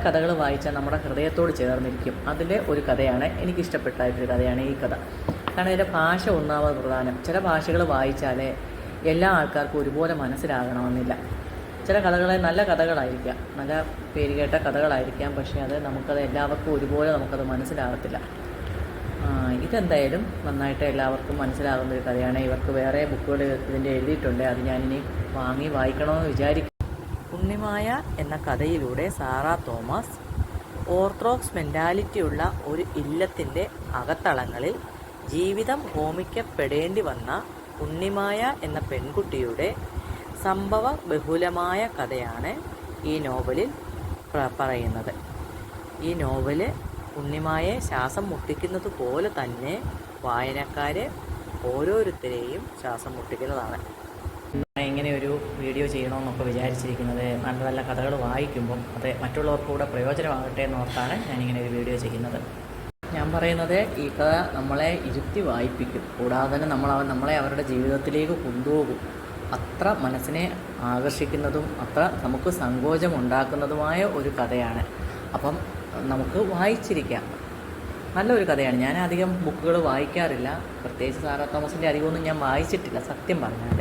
കഥകൾ വായിച്ചാൽ നമ്മുടെ ഹൃദയത്തോട് ചേർന്നിരിക്കും. അതിലെ ഒരു കഥയാണ്, എനിക്കിഷ്ടപ്പെട്ടായിട്ടൊരു കഥയാണ് ഈ കഥ. കാരണം ഇതിൻ്റെ ഭാഷ ഒന്നാമത് പ്രധാനം. ചില ഭാഷകൾ വായിച്ചാലേ എല്ലാ ആൾക്കാർക്കും ഒരുപോലെ മനസ്സിലാകണമെന്നില്ല. ചില കഥകളെ നല്ല കഥകളായിരിക്കാം, നല്ല പേരുകേട്ട കഥകളായിരിക്കാം, പക്ഷേ അത് നമുക്കത് എല്ലാവർക്കും ഒരുപോലെ നമുക്കത് മനസ്സിലാകത്തില്ല. ഇതെന്തായാലും നന്നായിട്ട് എല്ലാവർക്കും മനസ്സിലാകുന്നൊരു കഥയാണ്. ഇവർക്ക് വേറെ ബുക്കുകൾ ഇതിൻ്റെ എഴുതിയിട്ടുണ്ട്, അത് ഞാനിനി വാങ്ങി വായിക്കണമെന്ന് വിചാരിക്കും. ഉണ്ണിമായ എന്ന കഥയിലൂടെ സാറാ തോമസ് ഓർത്തഡോക്സ് മെൻറ്റാലിറ്റിയുള്ള ഒരു ഇല്ലത്തിൻ്റെ അകത്തളങ്ങളിൽ ജീവിതം ഹോമിക്കപ്പെടേണ്ടി വന്ന ഉണ്ണിമായ എന്ന പെൺകുട്ടിയുടെ സംഭവ ബഹുലമായ കഥയാണ് ഈ നോവലിൽ പറയുന്നത്. ഈ നോവല് ഉണ്ണിമായെ ശ്വാസം മുട്ടിക്കുന്നത് പോലെ തന്നെ വായനക്കാരെ ഓരോരുത്തരെയും ശ്വാസം മുട്ടിക്കുന്നതാണ്. ഇങ്ങനെ ഒരു വീഡിയോ ചെയ്യണമെന്നൊക്കെ വിചാരിച്ചിരിക്കുന്നത്, നല്ല നല്ല കഥകൾ വായിക്കുമ്പം അത് മറ്റുള്ളവർക്ക് കൂടെ പ്രയോജനമാകട്ടെ എന്നോർത്താണ് ഞാനിങ്ങനെ ഒരു വീഡിയോ ചെയ്യുന്നത്. ഞാൻ പറയുന്നത്, ഈ കഥ നമ്മളെ ഇരുത്തി വായിപ്പിക്കും, കൂടാതെ തന്നെ നമ്മളെ അവരുടെ ജീവിതത്തിലേക്ക് കൊണ്ടുപോകും. അത്ര മനസ്സിനെ ആകർഷിക്കുന്നതും അത്ര നമുക്ക് സങ്കോചമുണ്ടാക്കുന്നതുമായ ഒരു കഥയാണ്. അപ്പം നമുക്ക് വായിച്ചിരിക്കാം. നല്ലൊരു കഥയാണ്. ഞാൻ അധികം ബുക്കുകൾ വായിക്കാറില്ല, പ്രത്യേകിച്ച് സാറാ തോമസിൻ്റെ അധികമൊന്നും ഞാൻ വായിച്ചിട്ടില്ല. സത്യം പറഞ്ഞാൽ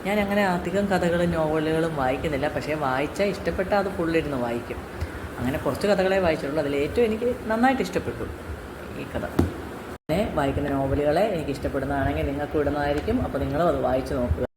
ഞാൻ അങ്ങനെ അധികം കഥകളും നോവലുകളും വായിക്കുന്നില്ല. പക്ഷേ വായിച്ചാൽ ഇഷ്ടപ്പെട്ടാൽ അത് ഫുള്ളിരുന്ന് വായിക്കും. അങ്ങനെ കുറച്ച് കഥകളെ വായിച്ചിട്ടുള്ളൂ. അതിലേറ്റവും എനിക്ക് നന്നായിട്ട് ഇഷ്ടപ്പെട്ടു ഈ കഥ. പിന്നെ വായിക്കുന്ന നോവലുകളെ എനിക്ക് ഇഷ്ടപ്പെടുന്നതാണെങ്കിൽ നിങ്ങൾക്ക് വിടുന്നതായിരിക്കും. അപ്പോൾ നിങ്ങളും അത് വായിച്ച് നോക്കുക.